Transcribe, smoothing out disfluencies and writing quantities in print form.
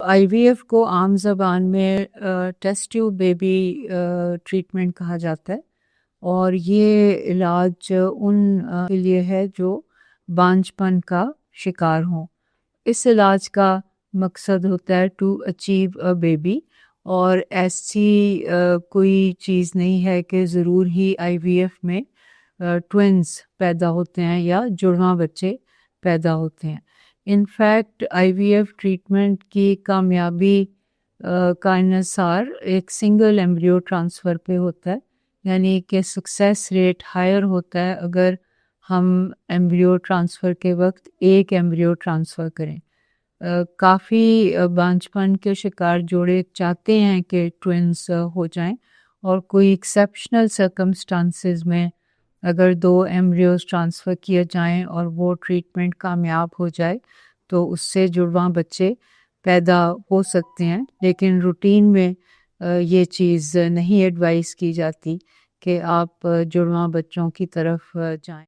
آئی V F کو عام زبان میں ٹیسٹ ٹیوب بیبی ٹریٹمنٹ کہا جاتا ہے، اور یہ علاج ان کے لیے ہے جو بانجھ پن کا شکار ہوں۔ اس علاج کا مقصد ہوتا ہے ٹو اچیو اے بیبی، اور ایسی کوئی چیز نہیں ہے کہ ضرور ہی آئی وی ایف میں ٹوئنز پیدا ہوتے ہیں یا جڑواں بچے پیدا ہوتے ہیں۔ In fact I V F treatment کی کامیابی کا انحصار ایک سنگل ایمبریو ٹرانسفر پہ ہوتا ہے، یعنی کہ سکسیس ریٹ ہائر ہوتا ہے اگر ہم ایمبریو ٹرانسفر کے وقت ایک ایمبریو ٹرانسفر کریں۔ کافی بانجھ پن کے شکار جوڑے چاہتے ہیں کہ ٹوئنز ہو جائیں، اور کوئی ایکسیپشنل سرکمسٹانسز میں اگر 2 ایمبریوز ٹرانسفر کیے جائیں اور وہ ٹریٹمنٹ کامیاب ہو جائے تو اس سے جڑواں بچے پیدا ہو سکتے ہیں، لیکن روٹین میں یہ چیز نہیں ایڈوائز کی جاتی کہ آپ جڑواں بچوں کی طرف جائیں۔